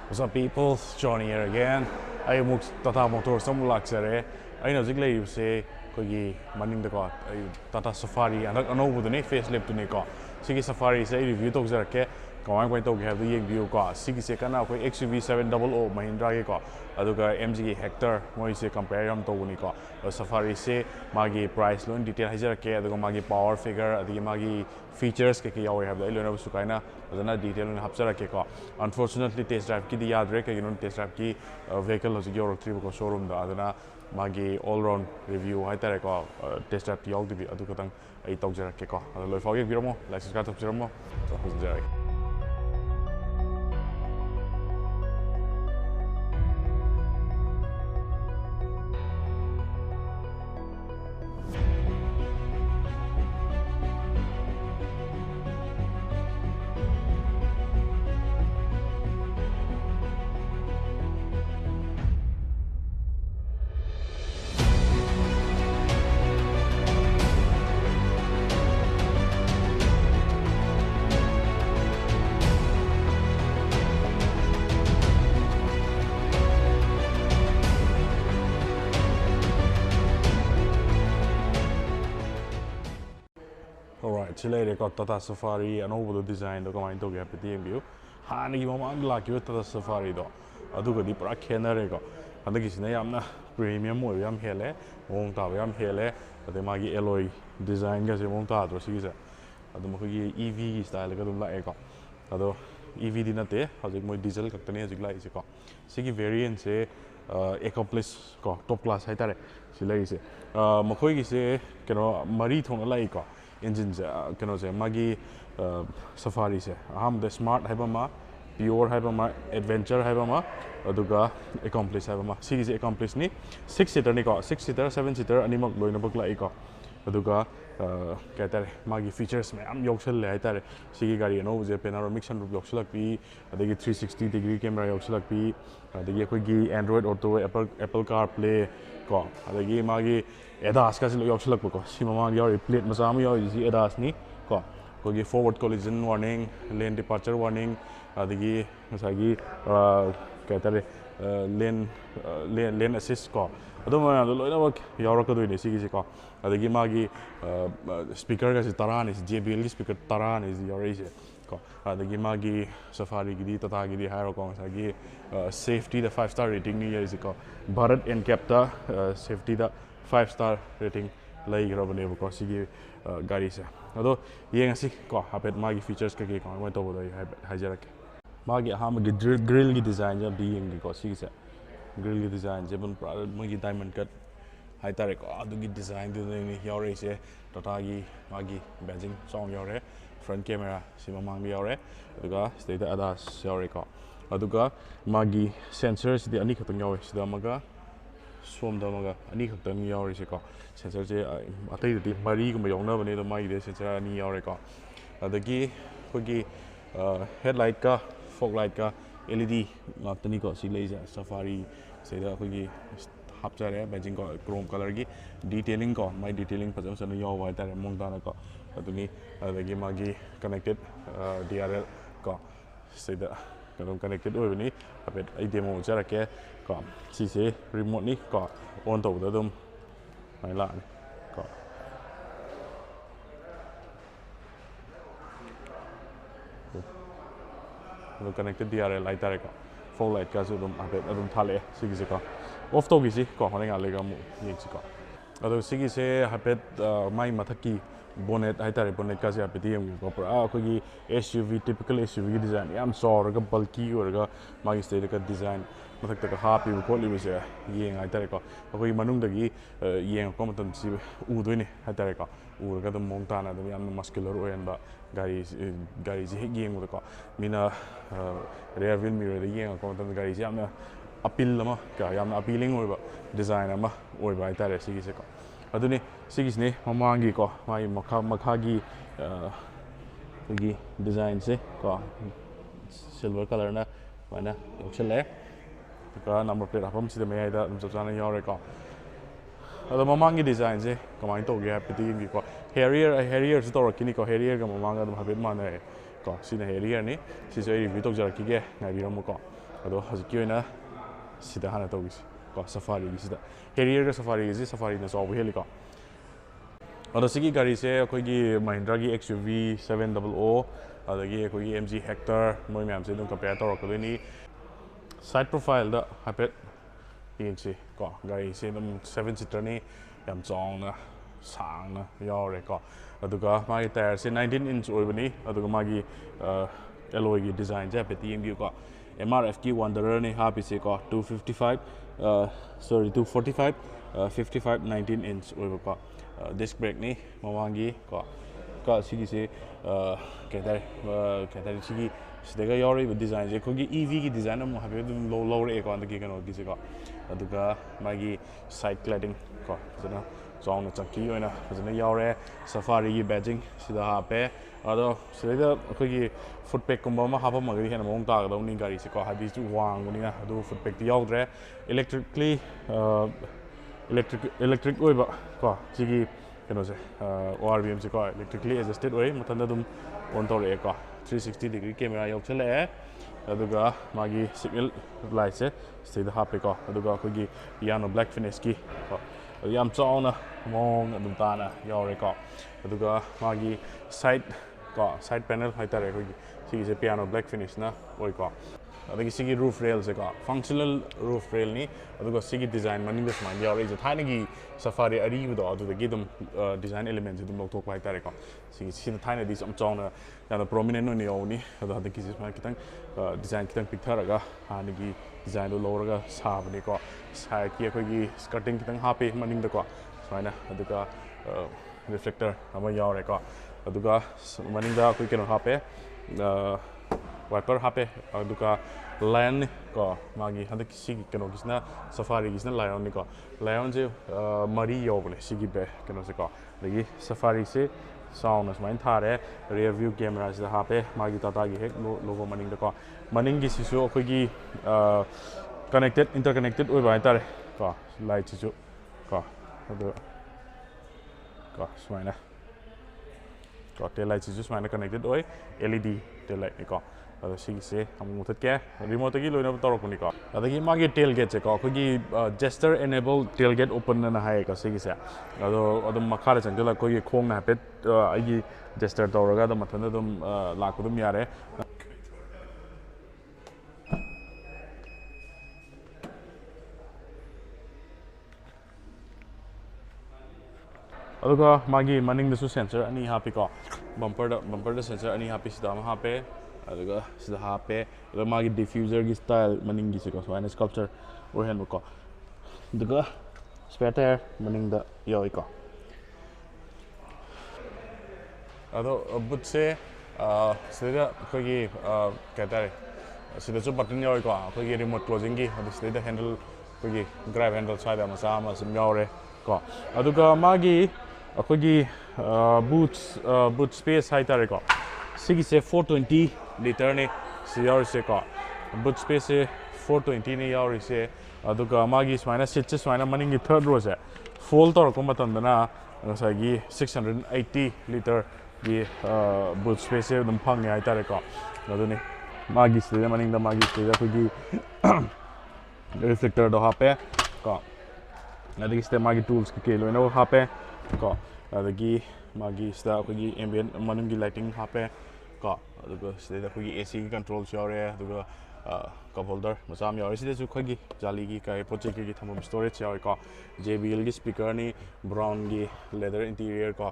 What's up, people? Johnny here again. I am Tata Motor some luxury. I know Zigley you say Kogi Manning the God, Tata Safari, and I know with the facelift to Nico. Sigi Safari say review to Zerke, go on going to have the view car. Sigi second now XUV 700 Mahindra car. Aduga MG Hector, when you say compare them to Unico. Safari say Magi price loan detail Hazerke, the Magi power figure, the Magi features Kiki always have the Illinois Sukaina, as detail in Hapsara. Unfortunately, test drive ki di yaad rahe you know test drive ki vehicle ho jigi or trip ko showroom da adana magi all round review hai tare ko test drive ti yaud bi adu katang ai tawjara ke ko adu loi fogge biramo like subscribe to biramo to hojai. Alright, today got Tata Safari and over the design the comment to get the view. Hani mama like you Tata Safari do. Aduga di pra kenare go. Anda kisne yamna premium mo yam hele, wong ta yam hele, ade magi alloy design ga se wong ta do sigisa. Adu mo gi EV style ga dum la e ko. Ado EV di na te, hajik mo diesel ka tane hajik la ise ko. Sigi variant se accomplice ko top class hai tare. Sila ise. Mo khoi gi se keno mari thong la e ko. Engines kano se magi Safari se the smart haibama pure haibama adventure haibama aduga accomplice haibama sigi accomplice ni 6-seater ni ko 6-seater 7-seater animak loina bak lai ko aduga kaitare magi features me am yoksel le haitare sigi gari no je panoramic sunroof yokselak pi adagi 360-degree camera yokselak pi adagi koi gi Android Auto Apple CarPlay ko adagi magi ADAS ka silo yokselak ko si mama yori plate masama yori si ADAS ni ko gi forward collision warning lane departure warning adagi masagi kaitare lane assist ko ado ma loina bak yoraka do ni sigi ko adagi magi speaker ka si Tara ni JBL ki speaker Tara ni yori se ko adagi magi Safari gi Tata gi haro ko masagi safety the 5-star rating ni yari ko Bharat NCAP ta safety da 5-star rating lai grabane ko sigi gari se ado yeng asi ko hapet magi features ka ke ko mo to bodo hajarak magi ham gi grill gi design ja di yeng ko sigi se grill gi design je bun magi diamond cut hai tare ko adu gi design du ni yore se Tata gi magi badging song yore front camera sima mang bi yore aduga state ADAS yore ko aduga magi sensors di ani khatang yore sida maga som da maga ani khatang yore se ko sensor je atai di mari gum yong na bane do mai de sensor ani yore ko adagi kogi headlight ka fog light ka LED ngaptani ko si leja Safari se da kogi hapchare badging ko chrome color gi detailing ko my detailing pa jam yo wa tare mong dana ko aduni adagi magi connected DRL ko se da kadang connected oi ni apet ai demo jara ke ko si se remote ni ko on to da dum mai la ko no connected DRL light tare ko full light ka so dum apet adum thale sigi se ko off to gi si ko hone nga le ga mu ni si ko ado sigi se apet mai mathaki bonnet hai tare bonnet ka se apet yem ko pra ko gi SUV typical SUV design yam sor ga bulky or ga magi state ka design mathak ta ka happy ko li se yeng hai tare ko ko manung da gi yeng ko matan si u doi ni hai tare ko u ga dum mong ta na dum yam muscular oyan ba gari ji yeng ko mina rear view mirror da yeng ko matan gari ji yam appeal lama ka yam appealing oi ba design ama oi ba hai tare sigi se ko aduni sigis ne mamangi ko mai makhagi gi design se ko silver color na mana yoksele ka number plate apam si de mai da jana yore ko ado mamangi design se kamai to ge happy gi ko Harrier Harrier to kini ko Harrier ga mamanga dum habet mana 거 시나 해리어니 시저 리뷰 ꯇꯧꯖꯔꯛꯈꯤꯒꯦ ꯉꯥꯏꯕꯤꯔꯝꯃꯨꯀꯣ ꯑꯗꯣ ꯍꯧꯖꯤꯛꯀꯤ ꯑꯣꯏꯅ sida hana tawgisi ko safari sida carrier ga safari na chaw heli ko ado sigi gari se akoi gi Mahindra gi XUV 700 adagi akoi gi MG Hector moi myam se dum compare tor ko ni side profile da hapet yingsi ko gari se dum 7 seater ni yam chong na sang na yaure ko aduga magi tire se 19 inch oibani aduga magi alloy gi design ja peti yim ko MRF ki Wanderer ni happy se ko 255 245 55 19 inch oiba ko disc brake ni mawangi ko sigi se kadai sigi sidega yori design je ko gi EV ki design mo habe dum low re ko andagi kano gi se ko aduga magi side cladding ko jana song chakki oina jana yore safari gi badging sida hape ado sida ko gi footpath kumba ma hapa magari hena mong ta ga ni gari se ko habi chu wang ni na adu footpath yaudre electric oiba ko sigi kano se ORVM se ko electrically adjusted oi matanda dum on tore ko 360 degree camera yauk chale aduga magi signal light se sida hape ko aduga ko gi piano black finish ki ko yam chauna mong adum ta na yaure ko aduga magi side panel haitare ko sigi se piano black finish na oi ko adagi sigi roof rail se ko functional roof rail ni aduga sigi design maning this man yaure je thana gi safari ari bu do adagi dum design elements dum lok tok haitare ko sigi sin thana dis am chauna yana prominent no ni adagi sis ma kitang design kitang picture ga hanagi design do loraga sabni ko sai ki ko gi skirting kitang happy maning da ko saina aduga reflector ama yaure ko aduga maning da ko keno happy wiper hape aduga lion ko magi hadak sigi keno gisna safari gisna lion ni ko lion je mari yobne sigi be keno se ko lagi safari se sound as main thare rear view camera se hape magi Tata gi hek logo maning da ko maning gi sisu ko gi interconnected oi bai tare ko light sisu ko adu ko smaina ko tail light sisu smaina connected oi LED tail light ni ko sigi se amu that ke remote gi loina torok ni ko adagi magi tailgate se ko gi gesture enable tailgate open na hai ka sigi se ado makhara changla ko gi khong na pet agi gesture toraga da mathana dum lakudum yare aduga magi maning da su sensor ani happy ko bumper da sensor ani happy sida ma hape aduga sida hape aduga magi diffuser gi style maning gi se ko so ana sculpture o hen ko aduga spare tire maning da yoi ko ado but se sida ko gi katare sida chu button yoi ko ko gi remote closing gi adu sida handle ko gi grab handle side ma sa ma sim yore ko aduga magi akogi boot space haitare ko sigi se 420 liter ne siyor se ko boot space se 420 ne yauri se aduga magi smaina seat se smaina maning gi third row se fold tor ko matandana ngasagi 680 liter gi boot space se dum phang haitare ko aduni magi se maning da magi se akogi reflector do hape ko adagi ste magi tools ki kelo no hape ko adagi magi sta ko gi ambient manung gi lighting hape ko aduga ste ko gi AC control shore aduga cup holder masam yore side su khogi jali gi kai project gi thamum storage yore ko JBL gi speaker ni brown gi leather interior ko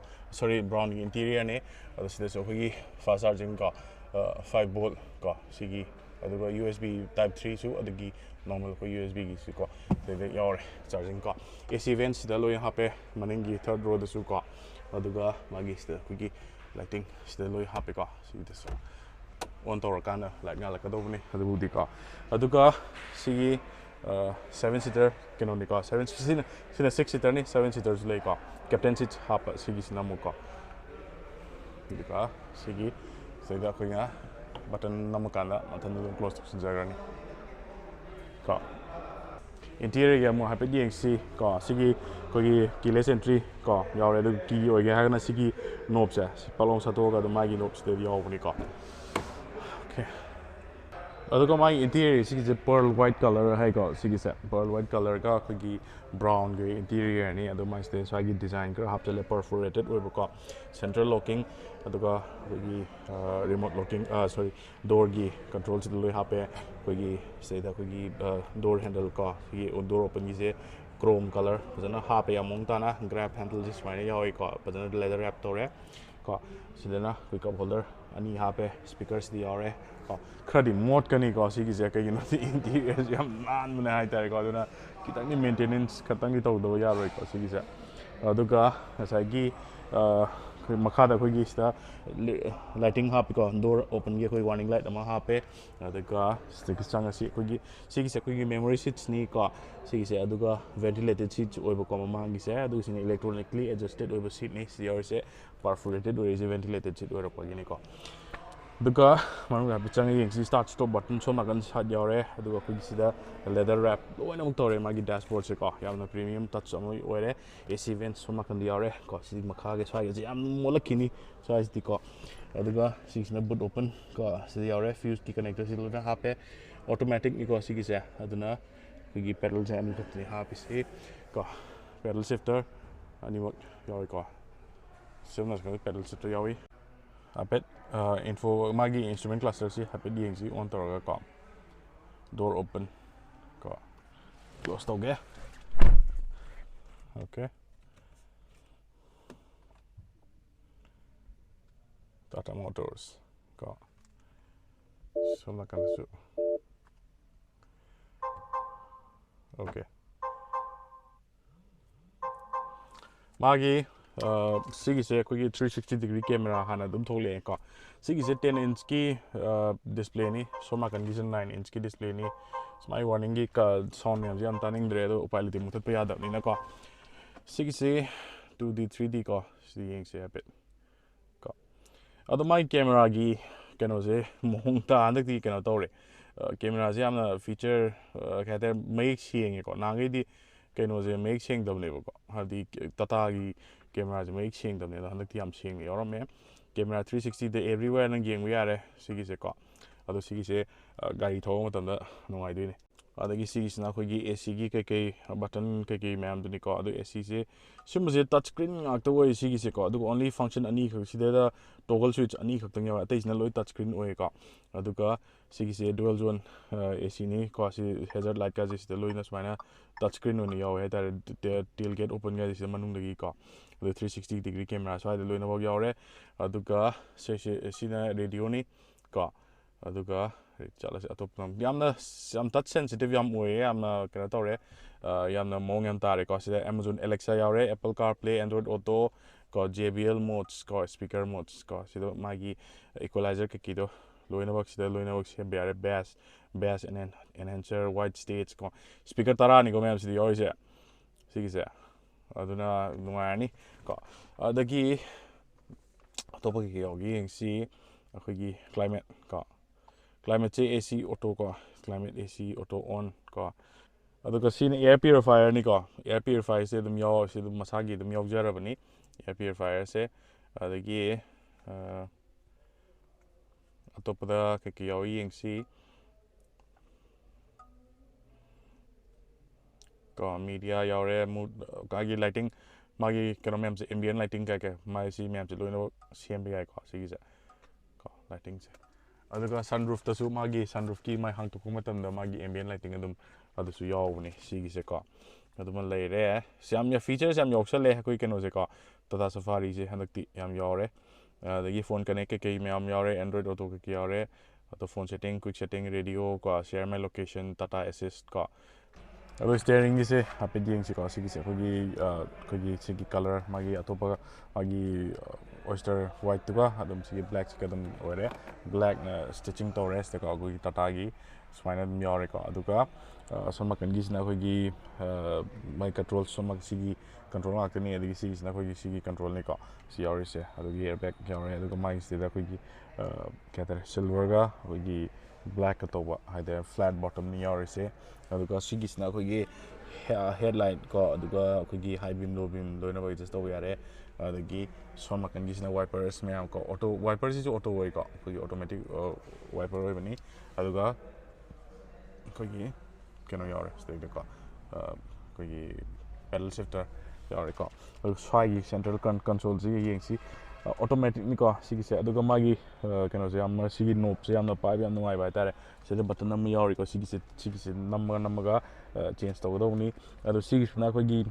brown gi interior ne adu side su khogi fast charging ko 5 volt ko sigi aduga USB type 3 su adagi normal ko USB gi su ko de yore charging ko AC vents da lo hape maning gi third row da su ko aduga magi sta ko gi lighting sta lo hape ko si de su on tor kana light nga la ka do ni adu di ko aduga sigi 7 seater keno ni ko 7 sina 6 seater ni 7 seaters le ko captain seat hapa sigi sina mo ko di ka sigi sega ko nga button namakanda mathan close to jaga ni ko interior ga mo happy ding si ko sigi ko gi keyless entry ko yaure du ki oi ga na sigi knob sa palong sa to ga do magi knob ste yaw ni ko ꯑꯗꯨꯒ ꯃꯥꯒꯤ interior ꯁꯤꯒꯤꯁꯦ ꯄꯔꯜ white colour ꯍꯥꯏꯀꯣ ꯁꯤꯒꯤꯁꯦ ꯄꯔꯜ white ꯀꯂꯔꯒ ꯑꯩꯈꯣꯏꯒꯤ ꯕ꯭ꯔꯥꯎꯟꯒꯤ ꯏꯟꯇꯤꯔꯤꯌꯔꯅꯤ ꯑꯗꯨ ꯃꯥꯏꯁꯤꯗ ꯁ꯭ꯋꯥꯏꯒꯤ design ꯈꯔ ꯍꯥꯞꯆꯤꯜꯂꯦ ꯄꯔꯐꯣꯔꯦꯇꯦꯠ ꯑꯣꯏꯕꯀꯣ ꯁꯦꯟꯇ꯭ꯔꯦꯜ ꯂꯣꯛꯀꯤꯡ ꯑꯗꯨꯒ ꯑꯩꯈꯣꯏꯒꯤ ꯔꯤꯃꯣꯠ ꯂꯣꯛꯀꯤꯡ ꯁꯣꯔꯤ ꯗꯣꯔꯒꯤ ꯀꯟꯇ꯭ꯔꯣꯜꯁꯤꯗ ꯂꯣꯏ ꯍꯥꯞꯄꯦ ꯑꯩꯈꯣꯏꯒꯤ ꯁꯤꯗꯩꯗ ꯑꯩꯈꯣꯏꯒꯤ ꯗꯣꯔ ꯍꯦꯟꯗꯜ ꯀꯣ ꯁꯤꯒꯤ ꯗꯣꯔ ꯑꯣꯄꯟꯒꯤꯁꯦ ꯀ꯭ꯔꯣꯝ ꯀꯂꯔ ꯐꯖꯅ ꯍꯥꯞꯄꯦ ꯌꯥꯝ ꯃꯑꯣꯡ ꯇꯥꯅ ꯒ꯭ꯔꯦꯞ ꯍꯦꯟꯗꯜꯁꯦ ꯁꯨꯃꯥꯏꯅ ꯌꯥꯎꯏꯀꯣ ꯐꯖꯅ ꯂꯦꯗꯔ ꯔꯦꯞ ꯇꯧꯔꯦ ꯀꯣ ꯁꯤꯗꯅ ꯑꯩꯈꯣꯏ ꯀꯞ ꯍꯣꯜꯗꯔ ꯑꯅꯤ ꯍꯥꯞꯄꯦ ꯁ꯭ꯄꯤꯀꯔꯁꯤꯗꯤ ꯌꯥꯎꯔꯦ ꯀꯣ ꯈꯔꯗꯤ ꯃꯣꯠꯀꯅꯤꯀꯣ ꯁꯤꯒꯤꯁꯦ ꯀꯩꯒꯤꯅꯣꯗꯤ ꯏꯟꯇꯤꯔꯤꯌꯔꯁꯦ ꯌꯥꯝ ꯅꯥꯟꯕꯅꯦ ꯍꯥꯏꯇꯥꯔꯦꯀꯣ ꯑꯗꯨꯅ ꯈꯤꯇꯪꯗꯤ ꯃꯦꯟꯇꯦꯅꯦꯟꯁ ꯈꯤꯇꯪꯗꯤ ꯇꯧꯗꯕ ꯌꯥꯔꯣꯏꯀꯣ ꯁꯤꯒꯤꯁꯦ ꯑꯗꯨꯒ ꯉꯁꯥꯏꯒꯤ ꯃꯈꯥꯗ ꯑꯩꯈꯣꯏꯒꯤ ꯁꯤꯗ ꯂꯥꯏꯇꯤꯡ ꯍꯥꯞꯄꯤꯀꯣ ꯗꯣꯔ ꯑꯣꯄꯟꯒꯤ ꯑꯩꯈꯣꯏ ꯋꯥꯔꯅꯤꯡ ꯂꯥꯏꯠ ꯑꯃ ꯍꯥꯞꯄꯦ ꯑꯗꯨꯒ ꯁꯤꯗꯒꯤ ꯆꯪꯉꯁꯤ ꯑꯩꯈꯣꯏꯒꯤ ꯁꯤꯒꯤꯁꯦ ꯑꯩꯈꯣꯏꯒꯤ ꯃꯦꯃꯣꯔꯤ ꯁꯤꯠꯁꯅꯤ ꯀꯣ ꯁꯤꯒꯤꯁꯦ ꯑꯗꯨꯒ ꯚꯦꯟꯇꯤꯂꯦꯇꯦꯠ ꯁꯤꯠꯁ ꯑꯣꯏꯕꯀꯣ ꯃꯃꯥꯡꯒꯤꯁꯦ ꯑꯗꯨꯒꯤꯁꯤꯅ ꯏꯂꯦꯛꯇ꯭ꯔꯣꯅꯤꯛꯂꯤ ꯑꯦꯗꯖꯁꯇꯦꯠ ꯑꯣꯏꯕ ꯁꯤꯠꯅꯤ ꯁꯤ ꯌꯥꯎꯔꯤꯁꯦ ꯄꯔꯐꯣꯔꯦꯇꯦꯠ ꯑꯣꯏꯔꯤꯁꯦ ꯚꯦꯟꯇꯤꯂꯦꯇꯦꯠ ꯁꯤꯠ ꯑꯣꯏꯔꯛꯄꯒꯤꯅꯤꯀꯣ ꯑꯗꯨꯒ ꯃꯅꯨꯡꯗ ꯍꯥꯏꯐꯦꯠ ꯆꯪꯉ ꯌꯦꯡꯁꯤ ꯁ꯭ꯇꯥꯔꯠ ꯁ꯭ꯇꯣꯞ ꯕꯇꯟ ꯁꯣꯝ ꯅꯥꯀꯟ ꯁꯥꯏꯠ ꯌꯥꯎꯔꯦ ꯑꯗꯨꯒ ꯑꯩꯈꯣꯏꯒꯤ ꯁꯤꯗ ꯂꯦꯗꯔ ꯔꯦꯞ ꯂꯣꯏꯅꯃꯛ ꯇꯧꯔꯦ ꯃꯥꯒꯤ ꯗꯦꯁꯕꯣꯔꯗꯁꯦ ꯀꯣ ꯌꯥꯝꯅ ꯄ꯭ꯔꯤꯃꯤꯌꯝ ꯇꯆ ꯑꯃ ꯑꯣꯏꯔꯦ ꯑꯦ ꯁꯤ ꯚꯦꯟꯠ ꯁꯣꯝ ꯅꯥꯀꯟꯗ ꯌꯥꯎꯔꯦ ꯀꯣ ꯁꯤꯗꯤ ꯃꯈꯥꯒꯤ ꯁ꯭ꯋꯥꯏꯒꯁꯦ ꯌꯥꯝ ꯃꯣꯠꯂꯛꯈꯤꯅꯤ ꯁ꯭ꯋꯥꯏꯁꯤꯗꯤ ꯀꯣ ꯑꯗꯨꯒ ꯁꯤꯒꯤꯁꯤꯅ ꯕꯨꯠ ꯑꯣꯄꯟ ꯀꯣ ꯁꯤꯗ ꯌꯥꯎꯔꯦ ꯐ꯭ꯌꯨꯁꯀꯤ ꯀꯅꯦꯛꯇꯔꯁꯤ ꯂꯣꯏꯅ ꯍꯥꯞꯄꯦ ꯑꯣꯇꯣꯃꯦꯇꯤꯛꯅꯤꯀꯣ ꯁꯤꯒꯤꯁꯦ ꯑꯗꯨꯅ ꯑꯩꯈꯣꯏꯒꯤ ꯄꯦꯗꯜꯁꯦ ꯑꯅꯤꯈꯛꯇꯅꯤ ꯍꯥꯞꯄꯤꯁꯤ ꯀꯣ ꯄꯦꯗꯜ ꯁꯤꯐꯇꯔ ꯑꯅꯤꯃꯛ ꯌꯥꯎꯏꯀꯣ ꯁꯤꯒꯨꯝꯕꯁꯤꯅ ꯄꯦꯗꯜ ꯁꯤꯐꯇꯔ ꯌꯥꯎꯏ ꯍꯥꯏꯐꯦꯠ ꯏꯟꯐꯣ ꯃꯥꯒꯤ ꯏꯟꯁꯇ꯭ꯔꯨꯃꯦꯟ ꯀ꯭ꯂꯁꯇꯔꯁꯤ ꯍꯥꯏꯐꯦꯠ ꯌꯦꯡꯁꯤ ꯑꯣꯟ ꯇꯧꯔꯒ ꯀꯣ ꯗꯣꯔ ꯑꯣꯄꯟ ꯀꯣ ꯀ꯭ꯂꯣꯁ ꯇꯧꯒꯦ ꯑꯣꯀꯦ ꯇꯥꯇꯥ ꯃꯣꯇꯣꯔꯁ ꯀꯣ ꯁꯣꯝ ꯅꯥꯀꯟꯗꯁꯨ ꯑꯣꯀꯦ ꯃꯥꯒꯤ ꯁꯤꯒꯤꯁꯦ ꯑꯩꯈꯣꯏꯒꯤ 360 ꯗꯤꯒ꯭ꯔꯤ ꯀꯦꯃꯦꯔꯥ ꯍꯥꯟꯅ ꯑꯗꯨꯝ ꯊꯣꯛꯂꯛꯑꯦꯀꯣ ꯁꯤꯒꯤꯁꯦ 10 ꯏꯟꯆꯀꯤ ꯗꯤꯁꯄ꯭ꯂꯦꯅꯤ ꯁꯣꯝ ꯅꯥꯀꯟꯒꯤꯁꯦ 9 ꯏꯟꯆꯀꯤ ꯗꯤꯁꯄ꯭ꯂꯦꯅꯤ ꯁꯨꯃꯥꯏ ꯋꯥꯔꯅꯤꯡꯒꯤ ꯁꯥꯎꯟ ꯃꯌꯥꯝꯁꯦ ꯌꯥꯝ ꯇꯥꯅꯤꯡꯗ꯭ꯔꯦ ꯑꯗꯣ ꯎꯄꯥꯏ ꯂꯩꯇꯦ ꯃꯨꯊꯠꯄ ꯌꯥꯗꯕꯅꯤꯅꯀꯣ ꯁꯤꯒꯤꯁꯦ 2D 3D ꯀꯣ ꯁꯤꯗ ꯌꯦꯡꯁꯦ ꯍꯥꯏꯐꯦꯠ ꯀꯣ ꯑꯗꯣ ꯃꯥꯒꯤ ꯀꯦꯃꯦꯔꯥꯒꯤ ꯀꯩꯅꯣꯁꯦ ꯃꯑꯣꯡ ꯍꯟꯗꯛꯇꯤ ꯀꯩꯅꯣ ꯇꯧꯔꯦ ꯀꯦꯃꯦꯔꯥꯁꯦ ꯌꯥꯝꯅ ꯐꯤꯆꯔ ꯀꯩ ꯍꯥꯏꯇꯥꯔꯦ ꯃꯌꯦꯛ ꯁꯦꯡꯉꯦꯀꯣ ꯅꯍꯥꯟꯈꯩꯗꯤ ꯀꯩꯅꯣꯁꯦ ꯃꯌꯦꯛ ꯁꯦꯡꯗꯕꯅꯦꯕꯀꯣ ꯍꯥꯏꯗꯤ ꯇꯥꯇꯥꯒꯤ ꯀꯦꯃꯦꯔꯥꯁꯦ ꯃꯌꯦꯛ ꯁꯦꯡꯗꯕꯅꯦ ꯑꯗꯣ ꯍꯟꯗꯛꯇꯤ ꯌꯥꯝ ꯁꯦꯡꯅ ꯌꯥꯎꯔꯝꯃꯦ ꯀꯦꯃꯦꯔꯥ 360ꯗ ꯑꯦꯕ꯭ꯔꯤꯋꯦꯌꯔ ꯅꯪ ꯌꯦꯡꯕ ꯌꯥꯔꯦ ꯁꯤꯒꯤꯁꯦꯀꯣ ꯑꯗꯣ ꯁꯤꯒꯤꯁꯦ ꯒꯥꯔꯤ ꯊꯧꯕ ꯃꯇꯝꯗ ꯅꯨꯡꯉꯥꯏꯗꯣꯏꯅꯦ ꯑꯗꯒꯤ ꯁꯤꯒꯤꯁꯤꯅ ꯑꯩꯈꯣꯏꯒꯤ ꯑꯦꯁꯤꯒꯤ ꯀꯩꯀꯩ ꯕꯇꯟ ꯀꯩꯀꯩ ꯃꯌꯥꯝꯗꯨꯅꯤꯀꯣ ꯑꯗꯣ ꯑꯦꯁꯤꯁꯦ ꯁꯤꯒꯨꯝꯕꯁꯦ ꯇꯆ ꯁꯀ꯭ꯔꯤꯟ ꯉꯥꯛꯇ ꯑꯣꯏ ꯁꯤꯒꯤꯁꯦꯀꯣ ꯑꯗꯨꯒ ꯑꯣꯟꯂꯤ ꯐꯪꯁꯟ ꯑꯅꯤꯈꯛ ꯁꯤꯗꯩꯗ ꯇꯣꯒꯜ ꯁ꯭ꯋꯤꯠꯆ ꯑꯅꯤꯈꯛꯇꯪ ꯌꯥꯎꯋꯦ ꯑꯇꯩꯁꯤꯅ ꯂꯣꯏ ꯇꯆ ꯁꯀ꯭ꯔꯤꯟ ꯑꯣꯏꯌꯦꯀꯣ ꯑꯗꯨꯒ ꯁꯤꯒꯤꯁꯦ ꯗꯨꯋꯦꯜ ꯖꯣꯟ ꯑꯦꯁꯤꯅꯤ ꯀꯣ ꯁꯤ ꯍꯦꯖꯔ ꯂꯥꯏꯠꯀꯥꯁꯦ ꯁꯤꯗ ꯂꯣꯏꯅ ꯁꯨꯃꯥꯏꯅ ꯇꯆ ꯁꯀ꯭ꯔꯤꯟ ꯑꯣꯏꯅ ꯌꯥꯎꯋꯦ ꯍꯥꯏꯇꯥꯔꯦ ꯇꯦꯜ ꯒꯦꯠ ꯑꯣꯄꯟꯒꯥꯁꯦ ꯁꯤꯗ ꯃꯅꯨꯡꯗꯒꯤꯀꯣ ꯑꯗꯨ 360 ꯗꯤꯒ꯭ꯔꯤ ꯀꯦꯃꯦꯔꯥ ꯁ꯭ꯋꯥꯏꯗ ꯂꯣꯏꯅꯃꯛ ꯌꯥꯎꯔꯦ ꯑꯗꯨꯒ ꯁꯤꯅ ꯔꯦꯗꯤꯑꯣꯅꯤ ꯀꯣ ꯑꯗꯨꯒ ꯆꯠꯂꯁꯦ ꯑꯇꯣꯞꯄ ꯌꯥꯝ ꯇꯆ ꯁꯦꯟꯁꯤꯇꯤꯞ ꯌꯥꯝ ꯑꯣꯏꯌꯦ ꯌꯥꯝꯅ ꯀꯩꯅꯣ ꯇꯧꯔꯦ ꯌꯥꯝꯅ ꯃꯑꯣꯡ ꯌꯥꯝ ꯇꯥꯔꯦꯀꯣ ꯁꯤꯗ ꯑꯦꯃꯥꯖꯣꯟ ꯑꯦꯂꯦꯛꯁꯥ ꯌꯥꯎꯔꯦ apple car play Android auto ꯀꯣ JBL ꯃꯣꯠꯁ ꯀꯣ ꯁ꯭ꯄꯤꯀꯔ ꯃꯣꯠꯁ ꯀꯣ ꯁꯤꯗ ꯃꯥꯒꯤ ꯏꯀ꯭ꯋꯦꯂꯥꯏꯖꯔ ꯀꯩꯀꯩꯗꯣ ꯂꯣꯏꯅꯃꯛ ꯁꯤꯗ ꯂꯣꯏꯅꯃꯛ ꯁꯦꯝꯕ ꯌꯥꯔꯦ ꯕꯦꯁ ꯑꯦꯟꯍꯦꯟꯁꯔ ꯋꯥꯏꯠ ꯁ꯭ꯇꯦꯖ ꯀꯣ ꯁ꯭ꯄꯤꯀꯔ 10ꯅꯤꯀꯣ ꯃꯌꯥꯝ ꯁꯤꯗ ꯌꯥꯎꯔꯤꯁꯦ ꯁꯤꯒꯤꯁꯦ ꯑꯗꯨꯅ ꯅꯨꯡꯉꯥꯏꯔꯅꯤ ꯀꯣ ꯑꯗꯒꯤ ꯑꯇꯣꯞꯄ ꯀꯩꯀꯩ ꯌꯥꯎꯒꯦ ꯌꯦꯡꯁꯤ ꯑꯩꯈꯣꯏꯒꯤ ꯀ꯭ꯂꯥꯏꯃꯦꯠ ꯀꯣ ꯀ꯭ꯂꯥꯏꯃꯦꯠꯁꯦ AC ꯑꯣꯇꯣ ꯀꯣ ꯀ꯭ꯂꯥꯏꯃꯦꯠ AC ꯑꯣꯇꯣ ꯑꯣꯟ ꯀꯣ ꯑꯗꯨꯒ ꯁꯤꯅ ꯑꯦꯌꯔ ꯄ꯭ꯌꯨꯔꯤꯐꯥꯏꯌꯔꯅꯤꯀꯣ ꯑꯦꯌꯔ ꯄ꯭ꯌꯨꯔꯤꯐꯥꯏꯌꯔꯁꯦ ꯑꯗꯨꯝ ꯁꯤ ꯑꯗꯨꯝ ꯃꯁꯥꯒꯤ ꯑꯗꯨꯝ ꯌꯥꯎꯖꯔꯕꯅꯤ ꯑꯦꯌꯔ ꯄ꯭ꯌꯨꯔꯤꯐꯥꯏꯌꯔꯁꯦ ꯑꯗꯒꯤ ꯑꯇꯣꯞꯄꯗ ꯀꯩꯀꯩ ꯌꯥꯎꯋꯤ ꯌꯦꯡꯁꯤ ꯀꯣ ꯃꯤꯗꯤꯌꯥ ꯌꯥꯎꯔꯦ ꯃꯥꯒꯤ ꯂꯥꯏꯇꯤꯡ ꯃꯥꯒꯤ ꯀꯩꯅꯣ ꯃꯌꯥꯝꯁꯦ ꯑꯦꯝꯕꯤꯌꯟ ꯂꯥꯏꯇꯤꯡ ꯀꯩ ꯃꯥꯒꯤ ꯁꯤ ꯃꯌꯥꯝꯁꯦ ꯂꯣꯏꯅꯃꯛ ꯁꯦꯝꯕ ꯌꯥꯏꯀꯣ ꯁꯤꯒꯤꯁꯦ ꯀꯣ ꯂꯥꯏꯇꯤꯡꯁꯦ ꯑꯗꯨꯒ ꯁꯟꯔꯨꯐꯇꯁꯨ ꯃꯥꯒꯤ ꯁꯟꯔꯨꯐꯀꯤ ꯃꯥꯏ ꯍꯥꯡꯇꯣꯛꯄ ꯃꯇꯝꯗ ꯃꯥꯒꯤ ꯑꯦꯝꯕꯤꯌꯟ ꯂꯥꯏꯇꯤꯡ ꯑꯗꯨꯝ ꯑꯗꯨꯁꯨ ꯌꯥꯎꯕꯅꯦ ꯁꯤꯒꯤꯁꯦꯀꯣ ꯑꯗꯨꯃ ꯂꯩꯔꯦ ꯌꯥꯝ ꯐꯤꯆꯔꯁ ꯌꯥꯝ ꯌꯥꯎꯁꯜꯂꯦ ꯑꯩꯈꯣꯏ ꯀꯩꯅꯣꯁꯦꯀꯣ ꯇꯥꯇꯥ ꯁꯐꯥꯔꯤꯁꯦ ꯍꯟꯗꯛꯇꯤ ꯌꯥꯝ ꯌꯥꯎꯔꯦ ꯑꯗꯒꯤ ꯐꯣꯟ ꯀꯅꯦꯛ ꯀꯩꯀꯩ ꯃꯌꯥꯝ ꯌꯥꯎꯔꯦ ꯑꯦꯟꯗ꯭ꯔꯣꯏꯗ ꯑꯣꯇꯣ ꯀꯩꯀꯩ ꯌꯥꯎꯔꯦ ꯑꯗꯣ phone setting quick setting radio ꯀꯣ ꯁꯤꯌꯔ ꯃꯥꯏ ꯂꯣꯀꯦꯁꯟ ꯇꯥꯇꯥ ꯑꯦꯁꯤꯁ ꯀꯣ ꯑꯗꯣ ꯁ꯭ꯇꯤꯌꯔꯤꯡꯒꯤꯁꯦ ꯍꯥꯏꯐꯦꯠ ꯌꯦꯡꯁꯤꯀꯣ ꯁꯤꯒꯤꯁꯦ ꯑꯩꯈꯣꯏꯒꯤ ꯁꯤꯒꯤ ꯀꯂꯔ ꯃꯥꯒꯤ ꯑꯇꯣꯞꯄ ꯃꯥꯒꯤ ꯑꯣꯏꯁꯇꯔ ꯋꯥꯏꯠꯇꯨꯒ ꯑꯗꯨꯝ ꯁꯤꯒꯤ ꯕ꯭ꯂꯦꯛꯁꯤꯒ ꯑꯗꯨꯝ ꯑꯣꯏꯔꯦ ꯕ꯭ꯂꯦꯛꯅ ꯁ꯭ꯇꯤꯆꯤꯡ ꯇꯧꯔꯦ ꯁꯤꯗꯀꯣ ꯑꯩꯈꯣꯏꯒꯤ ꯇꯥꯇꯥꯒꯤ ꯁꯨꯃꯥꯏꯅ ꯑꯗꯨꯝ ꯌꯥꯎꯔꯦꯀꯣ ꯑꯗꯨꯒ ꯑꯁꯣꯝ ꯅꯥꯀꯟꯒꯤꯁꯤꯅ ꯑꯩꯈꯣꯏꯒꯤ ꯃꯥꯏ ꯀꯟꯇ꯭ꯔꯣꯜ ꯁꯤꯒꯤ ꯀꯟꯇ꯭ꯔꯣꯜ ꯉꯥꯛꯇꯅꯤ ꯑꯗꯒꯤ ꯁꯤꯒꯤꯁꯤꯅ ꯑꯩꯈꯣꯏꯒꯤ ꯁꯤꯒꯤ ꯀꯟꯇ꯭ꯔꯣꯜꯅꯤꯀꯣ ꯁꯤ ꯌꯥꯎꯔꯤꯁꯦ ꯑꯗꯨꯒꯤ ꯑꯦꯌꯔꯕꯦꯛ ꯌꯥꯎꯔꯦ ꯑꯗꯨꯒ ꯃꯥꯒꯤꯁꯤꯗ ꯑꯩꯈꯣꯏꯒꯤ ꯀꯩ ꯍꯥꯏꯇꯥꯔꯦ ꯁꯤꯜꯚꯔꯒ ꯑꯩꯈꯣꯏꯒꯤ ꯕ꯭ꯂꯦꯛꯀ ꯇꯧꯕ ꯍꯥꯏꯇꯥꯔꯦ ꯐ꯭ꯂꯦꯠ ꯕꯣꯇꯝꯅꯤ ꯌꯥꯎꯔꯤꯁꯦ ꯑꯗꯨꯒ ꯁꯤꯒꯤꯁꯤꯅ ꯑꯩꯈꯣꯏꯒꯤ ꯍꯦꯗꯂꯥꯏꯠ ꯀꯣ ꯑꯗꯨꯒ ꯑꯩꯈꯣꯏꯒꯤ ꯍꯥꯏ ꯕꯤꯝ ꯂꯣ ꯕꯤꯝ ꯂꯣꯏꯅꯃꯛ ꯑꯦꯗꯖꯁ ꯇꯧꯕ ꯌꯥꯔꯦ ꯑꯗꯒꯤ ꯁꯣꯝ ꯅꯥꯀꯟꯒꯤꯁꯤꯅ ꯋꯥꯏꯄꯔꯁ ꯃꯌꯥꯝ ꯀꯣ ꯋꯥꯏꯄꯔꯁꯤꯁꯨ ꯑꯣꯇꯣ ꯑꯣꯏꯀꯣ ꯑꯩꯈꯣꯏꯒꯤ ꯑꯣꯇꯣꯃꯦꯇꯤꯛ ꯋꯥꯏꯄꯔ ꯑꯣꯏꯕꯅꯤ ꯑꯗꯨꯒ ꯑꯩꯈꯣꯏꯒꯤ ꯀꯩꯅꯣ ꯌꯥꯎꯔꯦ ꯁꯤꯗꯩꯗꯀꯣ ꯑꯩꯈꯣꯏꯒꯤ ꯄꯦꯗꯜ ꯁꯤꯐꯇꯔ ꯌꯥꯎꯔꯦꯀꯣ ꯑꯗꯨꯒ ꯁ꯭ꯋꯥꯏꯒꯤ ꯁꯦꯟꯇ꯭ꯔꯦꯜ ꯀꯟꯁꯣꯜꯁꯤꯒ ꯌꯦꯡꯁꯤ ꯑꯣꯇꯣꯃꯦꯇꯤꯛꯅꯤꯀꯣ ꯁꯤꯒꯤꯁꯦ ꯑꯗꯨꯒ ꯃꯥꯒꯤ ꯀꯩꯅꯣꯁꯦ ꯌꯥꯝꯅ ꯁꯤꯒꯤ ꯅꯣꯞꯁꯦ ꯌꯥꯝꯅ ꯄꯥꯏꯕ ꯌꯥꯝ ꯅꯨꯡꯉꯥꯏꯕ ꯍꯥꯏꯇꯥꯔꯦ ꯁꯤꯗ ꯕꯇꯟ ꯑꯃ ꯌꯥꯎꯔꯤꯀꯣ ꯁꯤꯒꯤꯁꯦ ꯅꯝꯃꯒ ꯆꯦꯟꯖ ꯇꯧꯒꯗꯧꯕꯅꯤ ꯑꯗꯣ ꯁꯤꯒꯤꯁꯤꯅ ꯑꯩꯈꯣꯏꯒꯤ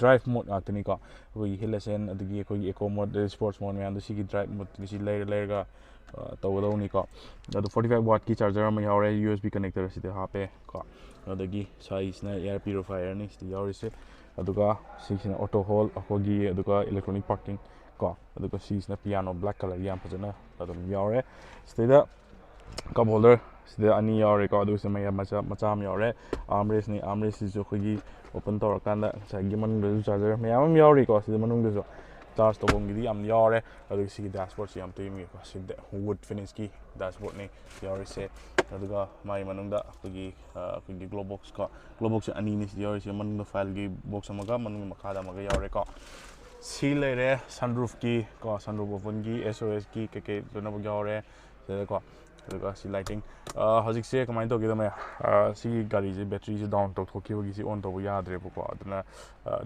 ꯗ꯭ꯔꯥꯏꯚ ꯃꯣꯗ ꯉꯥꯛꯇꯅꯤꯀꯣ ꯑꯩꯈꯣꯏꯒꯤ ꯍꯤꯜ ꯑꯦꯁꯦꯟ ꯑꯗꯒꯤ ꯑꯩꯈꯣꯏꯒꯤ ꯏꯀꯣ ꯃꯣꯗ ꯁ꯭ꯄꯣꯔꯠꯁ ꯃꯣꯗ ꯃꯌꯥꯝꯗꯣ ꯁꯤꯒꯤ ꯗ꯭ꯔꯥꯏꯚ ꯃꯣꯗꯀꯤꯁꯤ ꯂꯩꯔꯒ ꯇꯧꯒꯗꯧꯅꯤꯀꯣ ꯑꯗꯣ 45 ꯋꯥꯠꯀꯤ ꯆꯥꯔꯖꯔ ꯑꯃ ꯌꯥꯎꯔꯦ USB ꯀꯅꯦꯛꯇꯔ ꯁꯤꯗ ꯍꯥꯞꯄꯦ ꯀꯣ ꯑꯗꯒꯤ ꯁꯥꯏꯁꯤꯅ ꯏꯌꯥꯔ ꯄ꯭ꯌꯨꯔꯤꯐꯥꯏꯌꯔꯅꯤ ꯁꯤꯗ ꯌꯥꯎꯔꯤꯁꯦ ꯑꯗꯨꯒ ꯁꯤꯁꯤꯅ ꯑꯣꯇꯣ ꯍꯣꯜ ꯑꯩꯈꯣꯏꯒꯤ ꯑꯗꯨꯒ ꯏꯂꯦꯛꯇ꯭ꯔꯣꯅꯤꯛ ꯄꯥꯔꯀꯤꯡ ꯀꯣ ꯑꯗꯨꯒ ꯁꯤꯁꯤꯅ ꯄꯤꯌꯥꯅꯣ ꯕ꯭ꯂꯦꯛ ꯀꯂꯔꯒꯤ ꯌꯥꯝ ꯐꯖꯅ ꯑꯗꯨꯝ ꯌꯥꯎꯔꯦ ꯁꯤꯗꯩꯗ ꯀꯞ ꯍꯣꯜꯗꯔ ꯁꯤꯗ ꯑꯅꯤ ꯌꯥꯎꯔꯦꯀꯣ ꯑꯗꯨꯒ ꯁꯤꯗ ꯃꯌꯥꯝ ꯃꯆꯥ ꯑꯃ ꯌꯥꯎꯔꯦ ꯑꯥꯔꯝꯔꯦꯁꯅꯤ ꯑꯥꯔꯝꯔꯦꯁꯁꯤꯁꯨ ꯑꯩꯈꯣꯏꯒꯤ ꯑꯣꯄꯟ ꯇꯧꯔꯀꯥꯟꯗ ꯉꯁꯥꯏꯒꯤ ꯃꯅꯨꯡꯗꯁꯨ ꯆꯥꯔꯖꯔ ꯃꯌꯥꯝ ꯑꯃ ꯌꯥꯎꯔꯤꯀꯣ ꯁꯤꯗ ꯃꯅꯨꯡꯗꯁꯨ ꯆꯥꯔꯖ ꯇꯧꯐꯝꯒꯤꯗꯤ ꯌꯥꯝ ꯌꯥꯎꯔꯦ ꯑꯗꯨꯒ ꯁꯤꯒꯤ ꯗꯦꯁꯕꯣꯔꯗꯁꯤ ꯌꯥꯝ ꯇꯨꯏꯃꯤꯀꯣ ꯁꯤꯗ ꯋꯨꯠ ꯐꯤꯅꯤꯁꯀꯤ ꯗꯦꯁꯕꯣꯔꯗꯅꯤ ꯌꯥꯎꯔꯤꯁꯦ ꯑꯗꯨꯒ ꯃꯥꯒꯤ ꯃꯅꯨꯡꯗ ꯑꯩꯈꯣꯏꯒꯤ ꯒ꯭ꯂꯣꯕꯣꯛꯁ ꯑꯅꯤꯅꯤ ꯁꯤꯗ ꯌꯥꯎꯔꯤꯁꯦ ꯃꯅꯨꯡꯗ ꯐꯥꯏꯜꯒꯤ ꯕꯣꯛꯁ ꯑꯃꯒ ꯃꯅꯨꯡꯗ ꯃꯈꯥꯗ ꯑꯃꯒ ꯌꯥꯎꯔꯦꯀꯣ ꯁꯤ ꯂꯩꯔꯦ ꯁꯟꯔꯨꯐꯀꯤ ꯁꯟꯔꯨꯐ ꯑꯣꯄꯟꯒꯤ SOSꯀꯤ ꯀꯩꯀꯩ ꯂꯣꯏꯅꯃꯛ ꯌꯥꯎꯔꯦ ꯁꯤꯗꯀꯣ ꯑꯗꯨꯒ ꯁꯤ ꯂꯥꯏꯇꯤꯡ ꯍꯧꯖꯤꯛꯁꯦ ꯀꯃꯥꯏꯅ ꯇꯧꯒꯦꯗ ꯃꯌꯥꯝ ꯁꯤꯒꯤ ꯒꯥꯔꯤꯁꯦ ꯕꯦꯇ꯭ꯔꯤꯁꯦ ꯗꯥꯎꯟ ꯇꯧꯊꯣꯛꯈꯤꯕꯒꯤꯁꯤ ꯑꯣꯟ ꯇꯧꯕ ꯌꯥꯗ꯭ꯔꯦꯕꯀꯣ ꯑꯗꯨꯅ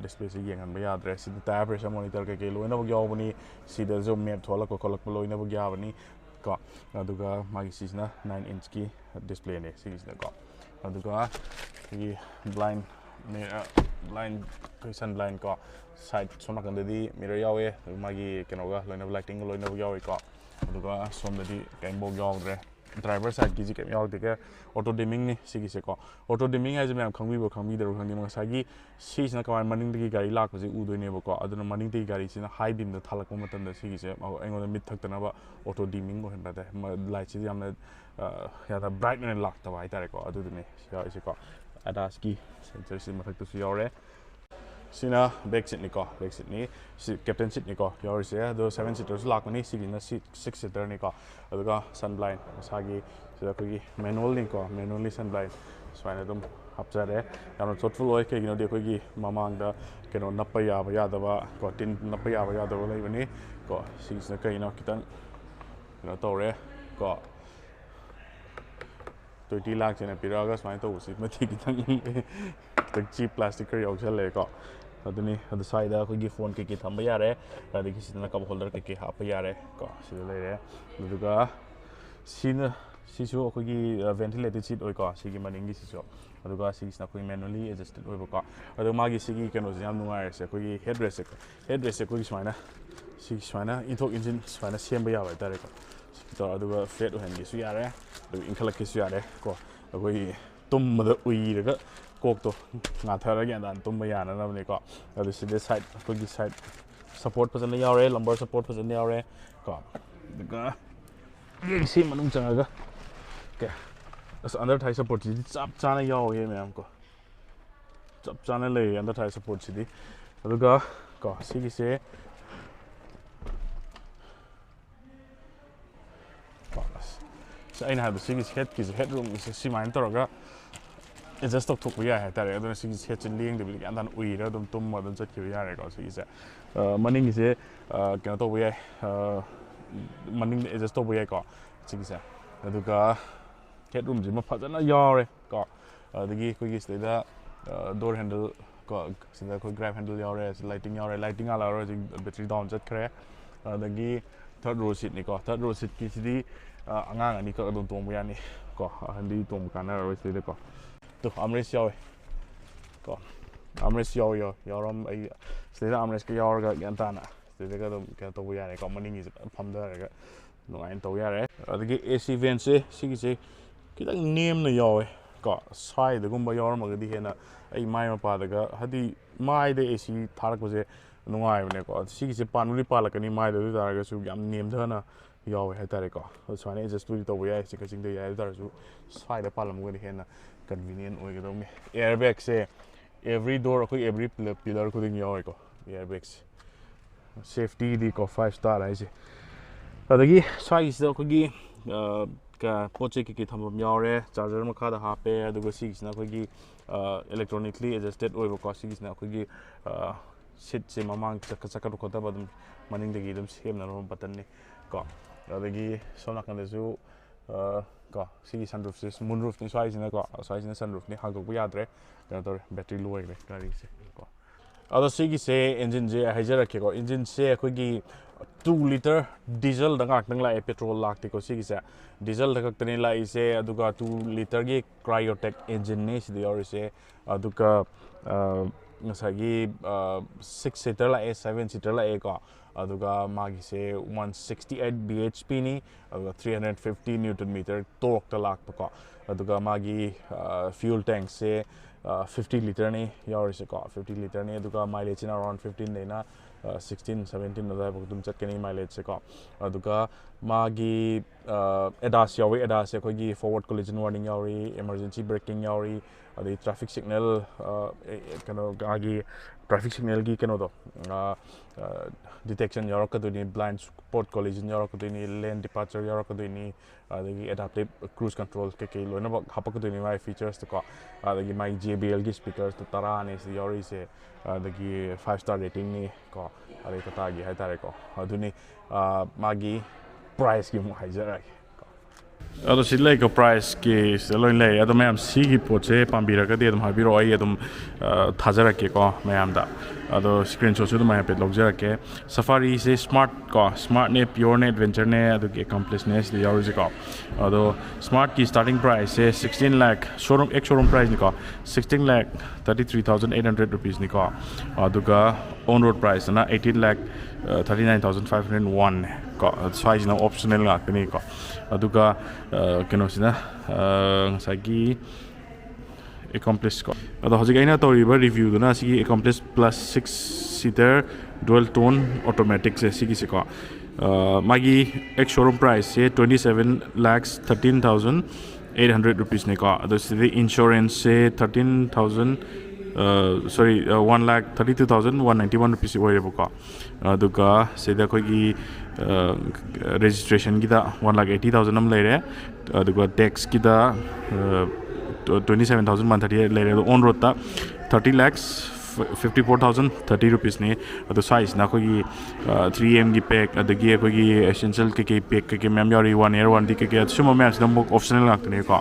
ꯗꯤꯁꯄ꯭ꯂꯦꯁꯦ ꯌꯦꯡꯍꯟꯕ ꯌꯥꯗ꯭ꯔꯦ ꯁꯤꯗ ꯇꯥꯌꯔ ꯄ꯭ꯔꯦꯁꯔ ꯃꯣꯅꯤꯇꯔ ꯀꯩꯀꯩ ꯂꯣꯏꯅꯃꯛ ꯌꯥꯎꯕꯅꯤ ꯁꯤꯗꯁꯨ ꯃꯦꯞ ꯊꯣꯛꯂꯛꯄ ꯈꯣꯠꯂꯛꯄ ꯂꯣꯏꯅꯃꯛ ꯌꯥꯕꯅꯤ ꯀꯣ ꯑꯗꯨꯒ ꯃꯥꯒꯤ ꯁꯤꯁꯤꯅ 9 ꯏꯟꯆꯀꯤ ꯗꯤꯁꯄ꯭ꯂꯦꯅꯦ ꯁꯤꯒꯤꯁꯤꯗꯀꯣ ꯑꯗꯨꯒ ꯑꯩꯈꯣꯏꯒꯤ ꯕ꯭ꯂꯥꯏꯟ ꯑꯩꯈꯣꯏ ꯁꯟ ꯕ꯭ꯂꯥꯏꯟ ꯀꯣ ꯁꯥꯏꯠ ꯁꯣꯝ ꯅꯥꯀꯟꯗꯗꯤ ꯃꯤꯔꯔ ꯌꯥꯎꯋꯦ ꯑꯗꯨꯒ ꯃꯥꯒꯤ ꯀꯩꯅꯣꯒ ꯂꯣꯏꯅꯕ ꯂꯥꯏꯇꯤꯡꯒ ꯂꯣꯏꯅꯕ ꯌꯥꯎꯋꯤꯀꯣ ꯑꯗꯨꯒ ꯁꯣꯝꯗꯗꯤ ꯀꯩꯝꯐꯥꯎ ꯌꯥꯎꯗ꯭ꯔꯦ ꯗ꯭ꯔꯥꯏꯚꯔ ꯁꯥꯏꯠꯀꯤꯁꯤ ꯀꯩꯝ ꯌꯥꯎꯗꯦ ꯑꯣꯇꯣ ꯗꯤꯃꯤꯡꯅꯤ ꯁꯤꯒꯤꯁꯦꯀꯣ ꯑꯣꯇꯣ ꯗꯤꯃꯤꯡ ꯍꯥꯏꯁꯦ ꯃꯌꯥꯝ ꯈꯪꯕꯤꯕ꯭ꯔꯥ ꯈꯪꯕꯤꯗꯕ꯭ꯔꯥ ꯈꯪꯗꯦ ꯉꯁꯥꯏꯒꯤ ꯁꯤꯁꯤꯅ ꯀꯃꯥꯏꯅ ꯃꯅꯤꯡꯗꯒꯤ ꯒꯥꯔꯤ ꯂꯥꯛꯄꯁꯦ ꯎꯗꯣꯏꯅꯦꯕꯀꯣ ꯑꯗꯨꯅ ꯃꯅꯤꯡꯗꯒꯤ ꯒꯥꯔꯤꯁꯤꯅ ꯍꯥꯏ ꯕꯤꯝꯗ ꯊꯥꯜꯂꯛꯄ ꯃꯇꯝꯗ ꯁꯤꯒꯤꯁꯦ ꯑꯩꯉꯣꯟꯗ ꯃꯤꯠ ꯊꯛꯇꯅꯕ ꯑꯣꯇೋ ꯗꯤꯃꯤꯡ ꯑꯣꯏꯍꯟꯕ ꯍꯥꯏꯇꯥꯔꯦ ꯂꯥꯏꯠꯁꯤꯗꯤ ꯌꯥꯝꯅ ꯕ꯭ꯔꯥꯏꯠ ꯑꯣꯏꯅ ꯂꯥꯛꯇꯕ ꯍꯥꯏꯇꯥꯔꯦꯀꯣ ꯑꯗꯨꯗꯨꯅꯦ ꯌꯥꯎꯔꯤꯁꯦꯀꯣ ꯑꯗꯥꯁꯀꯤ ꯁꯦꯟꯁꯔꯁꯤ ꯃꯊꯛꯇꯁꯨ ꯌꯥꯎꯔꯦ ꯁꯤꯅ ꯕꯦꯛ ꯁꯤꯠꯅꯤꯀꯣ ꯕꯦꯛ ꯁꯤꯠꯅꯤ ꯁꯤ ꯀꯦꯞꯇꯦꯟ ꯁꯤꯠꯅꯤꯀꯣ ꯌꯥꯎꯔꯤꯁꯦ ꯑꯗꯣ 7 ꯁꯤꯇꯔꯁꯨ ꯂꯥꯛꯀꯅꯤ ꯁꯤꯒꯤꯅ 6 ꯁꯤꯇꯔꯅꯤꯀꯣ ꯑꯗꯨꯒ ꯁꯟ ꯕ꯭ꯂꯥꯏꯟ ꯃꯁꯥꯒꯤ ꯁꯤꯗ ꯑꯩꯈꯣꯏꯒꯤ ꯃꯦꯅꯨꯋꯦꯜꯅꯤꯀꯣ ꯃꯦꯅꯨꯋꯦꯜꯂꯤ ꯁꯟ ꯕ꯭ꯂꯥꯏꯟ ꯁꯨꯃꯥꯏꯅ ꯑꯗꯨꯝ ꯍꯥꯞꯆꯔꯦ ꯌꯥꯝꯅ ꯊꯣꯠꯐꯨꯜ ꯑꯣꯏ ꯀꯩꯒꯤꯅꯣꯗꯤ ꯑꯩꯈꯣꯏꯒꯤ ꯃꯃꯥꯡꯗ ꯀꯩꯅꯣ ꯅꯞꯄ ꯌꯥꯕ ꯌꯥꯗꯕ ꯀꯣ ꯇꯤꯟ ꯅꯞꯄ ꯌꯥꯕ ꯌꯥꯗꯕ ꯂꯩꯕꯅꯤ ꯀꯣ ꯁꯤꯒꯤꯁꯤꯅ ꯀꯩꯅꯣ ꯈꯤꯇꯪ ꯀꯩꯅꯣ ꯇꯧꯔꯦ ꯀꯣ 20 ꯂꯥꯛꯁꯤꯅ ꯄꯤꯔꯛꯑꯒ ꯁꯨꯃꯥꯏꯅ ꯇꯧꯕꯁꯤ ꯃꯊꯤ ꯈꯤꯇꯪ ꯆꯤꯞ ꯄ꯭ꯂꯥꯁꯇꯤꯛ ꯈꯔ ꯌꯥꯎꯁꯜꯂꯦꯀꯣ ꯑꯗꯨꯅꯤ ꯑꯗꯨ ꯁ꯭ꯋꯥꯏꯗ ꯑꯩꯈꯣꯏꯒꯤ ꯐꯣꯟ ꯀꯩꯀꯩ ꯊꯝꯕ ꯌꯥꯔꯦ ꯑꯗꯒꯤ ꯁꯤꯗꯅ ꯀꯞ ꯍꯣꯜꯗꯔ ꯀꯩꯀꯩ ꯍꯥꯞꯄ ꯌꯥꯔꯦ ꯀꯣ ꯁꯤꯗ ꯂꯩꯔꯦ ꯑꯗꯨꯒ ꯁꯤꯁꯨ ꯑꯩꯈꯣꯏꯒꯤ ꯚꯦꯟꯇꯤꯂꯦꯇꯦꯠ ꯁꯤꯠ ꯑꯣꯏꯀꯣ ꯁꯤꯒꯤ ꯃꯅꯤꯡꯒꯤꯁꯤꯁꯨ ꯑꯗꯨꯒ ꯁꯤꯒꯤꯁꯤꯅ ꯑꯩꯈꯣꯏ ꯃꯦꯅꯨꯋꯦꯜꯂꯤ ꯑꯦꯗꯖꯁꯇꯦꯠ ꯑꯣꯏꯕꯀꯣ ꯑꯗꯣ ꯃꯥꯒꯤ ꯁꯤꯒꯤ ꯀꯩꯅꯣꯁꯦ ꯌꯥꯝ ꯅꯨꯡꯉꯥꯏꯔꯤꯁꯦ ꯑꯩꯈꯣꯏꯒꯤ ꯍꯦꯠ ꯔꯦꯁꯁꯦ ꯑꯩꯈꯣꯏꯒꯤ ꯁꯨꯃꯥꯏꯅ ꯏꯟꯊꯣꯛ ꯏꯟꯁꯤꯟ ꯁꯨꯃꯥꯏꯅ ꯁꯦꯝꯕ ꯌꯥꯕ ꯍꯥꯏꯇꯥꯔꯦꯀꯣ ꯑꯗꯨꯒ ꯐ꯭ꯂꯦꯠ ꯑꯣꯏꯍꯟꯒꯦꯁꯨ ꯌꯥꯔꯦ ꯑꯗꯨꯒ ꯏꯟꯈꯠꯂꯛꯀꯦꯁꯨ ꯌꯥꯔꯦ ꯀꯣ ꯑꯩꯈꯣꯏꯒꯤ ꯇꯨꯝꯕꯗ ꯎꯏꯔꯒ ꯀꯣꯛꯇꯣ ꯉꯥꯊꯔꯒ ꯒ꯭ꯌꯥꯟ ꯇꯥꯅ ꯇꯨꯝꯕ ꯌꯥꯅꯅꯕꯅꯤꯀꯣ ꯑꯗꯨ ꯁꯤꯗ ꯑꯩꯈꯣꯏꯒꯤ ꯁꯥꯏꯠ ꯁꯞꯄꯣꯔꯠ ꯐꯖꯅ ꯌꯥꯎꯔꯦ ꯂꯝꯕꯔ ꯁꯞꯄꯣꯔꯠ ꯐꯖꯅ ꯌꯥꯎꯔꯦ ꯀꯣ ꯑꯗꯨꯒ ꯁꯤ ꯃꯅꯨꯡ ꯆꯪꯉꯒ ꯑꯟꯗꯔ ꯊꯥꯏ ꯁꯞꯄꯣꯔꯠꯁꯤꯗꯤ ꯆꯞ ꯆꯥꯅ ꯌꯥꯎꯋꯦ ꯃꯌꯥꯝ ꯀꯣ ꯆꯞ ꯆꯥꯅ ꯂꯩꯔꯦ ꯑꯟꯗꯔ ꯊꯥꯏ ꯁꯞꯄꯣꯔꯠꯁꯤꯗꯤ ꯑꯗꯨꯒ ꯀꯣ ꯁꯤꯒꯤꯁꯦ ꯑꯩꯅ ꯍꯥꯏꯕ ꯁꯤꯒꯤ ꯍꯦꯠꯀꯤꯁꯦ ꯍꯦꯠ ꯔꯨꯝꯒꯤꯁꯦ ꯁꯨꯃꯥꯏꯅ ꯇꯧꯔꯒ ꯑꯦꯗꯖꯁ ꯇꯧꯊꯣꯛꯄ ꯌꯥꯏ ꯍꯥꯏꯇꯥꯔꯦ ꯑꯗꯨꯅ ꯁꯤꯒꯤ ꯁꯦꯠꯁꯦ ꯂꯦꯡꯗꯕꯤꯗ ꯒ꯭ꯌꯥꯟ ꯇꯥꯅ ꯎꯏꯔꯒ ꯑꯗꯨꯝ ꯇꯨꯝꯃ ꯑꯗꯨꯝ ꯆꯠꯈꯤꯕ ꯌꯥꯔꯦꯀꯣ ꯁꯤꯒꯤꯁꯦ ꯃꯅꯤꯡꯒꯤꯁꯦ ꯀꯩꯅꯣ ꯇꯧꯕ ꯌꯥꯏ ꯃꯅꯤꯡꯗ ꯑꯦꯗꯖꯁ ꯇꯧꯕ ꯌꯥꯏꯀꯣ ꯁꯤꯒꯤꯁꯦ ꯑꯗꯨꯒ ꯍꯦꯠ ꯔꯨꯝꯁꯤꯃ ꯐꯖꯅ ꯌꯥꯎꯔꯦ ꯀꯣ ꯑꯗꯒꯤ ꯑꯩꯈꯣꯏꯒꯤ ꯁꯤꯗꯩꯗ ꯗꯣꯔ ꯍꯦꯟꯗꯜ ꯀꯣ ꯁꯤꯗ ꯑꯩꯈꯣꯏ ꯒ꯭ꯔꯥꯏꯞ ꯍꯦꯟꯗꯜ ꯌꯥꯎꯔꯦ ꯂꯥꯏꯇꯤꯡ ꯌꯥꯎꯔꯦ ꯂꯥꯏꯇꯤꯡ ꯉꯥꯜꯂꯛꯑꯔꯣꯏ ꯍꯧꯖꯤꯛ ꯕꯦꯇ꯭ꯔꯤ ꯗꯥꯎꯟ ꯆꯠꯈ꯭ꯔꯦ ꯑꯗꯒꯤ ꯊꯔꯠ ꯔꯣ ꯁꯤꯠꯅꯤꯀꯣ ꯊꯔꯠ ꯔꯣ ꯁꯤꯠꯀꯤꯁꯤꯗꯤ ꯑꯉꯥꯡ ꯑꯅꯤꯈꯛ ꯑꯗꯨꯝ ꯇꯣꯡꯕ ꯌꯥꯅꯤ ꯀꯣ ꯑꯍꯟꯗꯤ ꯇꯣꯡꯕ ꯀꯥꯟꯅꯔꯔꯣꯏ ꯁꯤꯗꯩꯗꯀꯣ ꯑꯥꯔꯝꯔꯦꯁ ꯌꯥꯎꯋꯦ ꯀꯣ ꯑꯥꯔꯝꯔꯦꯁ ꯑꯩ ꯁꯤꯗꯩꯗ ꯑꯥꯔꯝꯔꯦꯁꯀ ꯌꯥꯎꯔꯒ ꯒ꯭ꯌꯥꯟ ꯇꯥꯅ ꯁꯤꯗꯩꯗꯒ ꯑꯗꯨꯝ ꯀꯩꯅꯣ ꯇꯧꯕ ꯌꯥꯔꯦꯀꯣ ꯃꯅꯤꯡꯒꯤꯁꯦ ꯐꯝꯊꯔꯒ ꯅꯨꯡꯉꯥꯏꯅ ꯇꯧꯕ ꯌꯥꯔꯦ ꯑꯗꯒꯤ AC ꯚꯦꯟꯁꯦ ꯁꯤꯒꯤꯁꯦ ꯈꯤꯇꯪ ꯅꯦꯝꯅ ꯌꯥꯎꯋꯦ ꯀꯣ ꯁ꯭ꯋꯥꯏꯗꯒꯨꯝꯕ ꯌꯥꯎꯔꯝꯃꯒꯗꯤ ꯍꯦꯟꯅ ꯑꯩ ꯃꯥꯏ ꯃꯄꯥꯗꯒ ꯍꯥꯏꯗꯤ ꯃꯥꯏꯗ AC ꯊꯥꯔꯛꯄꯁꯦ ꯅꯨꯡꯉꯥꯏꯕꯅꯦꯀꯣ ꯁꯤꯒꯤꯁꯦ ꯄꯥꯟꯕꯨꯗꯤ ꯄꯥꯜꯂꯛꯀꯅꯤ ꯃꯥꯏꯗ ꯑꯗꯨ ꯇꯥꯔꯒꯁꯨ ꯌꯥꯝ ꯅꯦꯝꯊꯅ ꯌꯥꯎꯋꯦ ꯍꯥꯏꯇꯥꯔꯦꯀꯣ ꯑꯗꯨ ꯁꯨꯃꯥꯏꯅ ꯑꯦꯗꯖꯁꯇꯨꯗꯤ ꯇꯧꯕ ꯌꯥꯏ ꯆꯤꯡꯈꯠ ꯌꯥꯏ ꯑꯗꯨ ꯇꯥꯔꯁꯨ ꯁ꯭ꯋꯥꯏꯗ ꯄꯥꯜꯂꯝꯃꯒꯗꯤ ꯍꯦꯟꯅ ꯀꯟꯚꯤꯅꯤꯌꯦꯟ ꯑꯣꯏꯒꯗꯧꯅꯤ ꯑꯦꯌꯔꯕꯦꯒꯁꯦ ꯑꯦꯕ꯭ꯔꯤ ꯗꯣꯔ ꯑꯩꯈꯣꯏ ꯑꯦꯕ꯭ꯔꯤ ꯄꯤꯂꯔ ꯈꯨꯗꯤꯡ ꯌꯥꯎꯋꯦꯀꯣ ꯑꯦꯌꯔꯕꯦꯒꯁꯦ ꯁꯦꯐꯇꯤꯗꯤꯀꯣ 5 ꯁ꯭ꯇꯥꯔ ꯍꯥꯏꯁꯦ ꯑꯗꯒꯤ ꯁ꯭ꯋꯥꯏꯒꯤꯁꯤꯗ ꯑꯩꯈꯣꯏꯒꯤ ꯄꯣꯠ ꯆꯩ ꯀꯩꯀꯩ ꯊꯝꯐꯝ ꯌꯥꯎꯔꯦ ꯆꯥꯔꯖꯔ ꯃꯈꯥꯗ ꯍꯥꯞꯄꯦ ꯑꯗꯨꯒ ꯁꯤꯒꯤꯁꯤꯅ ꯑꯩꯈꯣꯏꯒꯤ ꯏꯂꯦꯛꯇ꯭ꯔꯣꯅꯤꯛꯂꯤ ꯑꯦꯗꯖꯁꯇꯦꯠ ꯑꯣꯏꯕꯀꯣ ꯁꯤꯒꯤꯁꯤꯅ ꯑꯩꯈꯣꯏꯒꯤ ꯁꯤꯠꯁꯦ ꯃꯃꯥꯡ ꯆꯠꯀꯗꯕ ꯈꯣꯠꯇꯕ ꯑꯗꯨꯝ ꯃꯅꯤꯡꯗꯒꯤ ꯑꯗꯨꯝ ꯁꯦꯝꯅꯅꯕ ꯕꯇꯟꯅꯤ ꯀꯣ ꯑꯗꯒꯤ ꯁꯣꯝ ꯅꯥꯀꯟꯗꯁꯨ ko sigi sunroof se moonroof ni swaisina ko swaisina sunroof ni hangdok bu yadre kano tore battery low ire gari se ko ado sigi se engine je haijara ke ko engine se akogi 2 liter diesel da ngak nang la petrol lak te ko sigi se diesel da kak tani la ise aduga 2 liter gi cryotech engine ne si yor se aduga ngasagi 6 seater la 7 seater la ko aduga magi se 168 bhp ni aduga 350 newton meter torque ta lak ko aduga magi fuel tank se 50 liter ni yor se ko 50 liter ni aduga mileage in around 15 dena 16 17 da ba dum chat kani mileage se ko aduga magi ADAS yawi ADAS se ko gi forward collision warning yawi emergency braking yawi adi traffic signal kano agi traffic signal gi kano do detection yarakaduni blind spot collision yarakaduni lane departure yarakaduni adagi adaptive cruise control ke loina ba hapakaduni mai features to ko adagi mai JBL gi speakers to Tata ne si yori se adagi 5-star rating ni ko adi Tata gi hai tare ko aduni magi price gi mu haijara ado silai ko price ki seloin lei ado mayam sigi poche pambira ka de dum habiro ai adum thajara ke ko mayam da ado screenshot su dum mayam pe logjara ke safari se smart ne pure ne adventure ne ado ke completeness de yaur ko ado smart ki starting price is 16 lakh showroom price ni ko 16 lakh 33800 rupees ni ko ado ga on road price na 18 lakh 39501 ko size na optional ngak ni ko aduga keno sina sagi accomplish ko ado hoji gaina to river review do na sigi accomplish plus 6 seater dual tone automatic se sigi se ko magi ex showroom price se 27 lakhs 13800 rupees ne ko ado sidi insurance se 1,32,191 rupees oire ko aduga sida ko gi registration gida 1,80,000 am lere aduga tax gida 27,138 lere on road ta 30 lakhs 54,030 rupees ne adu size na ko gi 3M gi pack adagi ko gi essential ke pack ke mem yari 1 year 1 di ke suma match na mok optional lak ne ko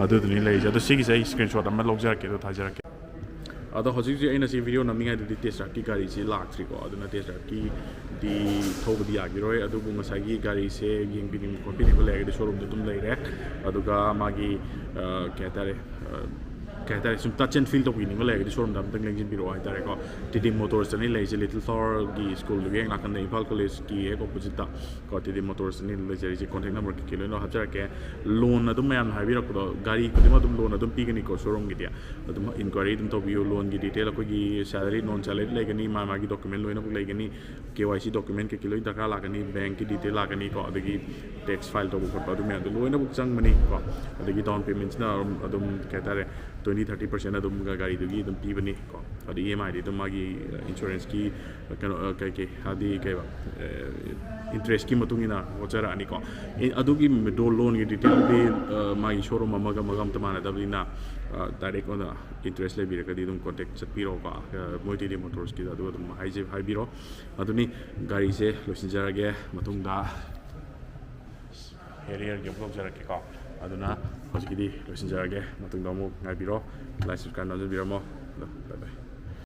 adu ni lei adu sigi sai screenshot am log jar ke to thajar ke ado hojik ji aina si video namninga du test ki gari si lak tri ko aduna test ki di thobdi agiroi adu bunga sagi gari se ging binim company ko lege showroom dum leire aduga magi kaya sum touch and feel to winning lege showroom dam tang lengin biro ai tare ko Tiddim Motors ni leje little thor gi school ge ngak na Imphal college ki ek opposite ko Tiddim Motors ni leje ji contact number ki kilo no hajar ke loan adum mayan ha biro ko gari ko dum loan adum pi gani ko showroom gi dia adum inquiry dum to bio loan gi detail ko gi salary non salary lege ni ma gi document loina ko lege ni KYC document ke kilo dakar la gani bank ki detail la gani ko adagi tax file to ko adum ya loina bu chang mani ko adagi down payments na adum kaya 20-30% adum gari dugi adum pi bani ko adi EMI di adum magi insurance ki kano kai adi kai ba interest ki matungina ochara ani ko adugi do loan ki detail be magi showroom magam tamana dabina direct on interest le bira kadi dum contact chat piro ka moi Tiddim Motors ki adu adum hai biro aduni gari se losinjara ge matungda Harrier ge blog jara ke ka aduna hojiki di losinjara ge matungda mo ngai biro like subscribe na biro mo bye bye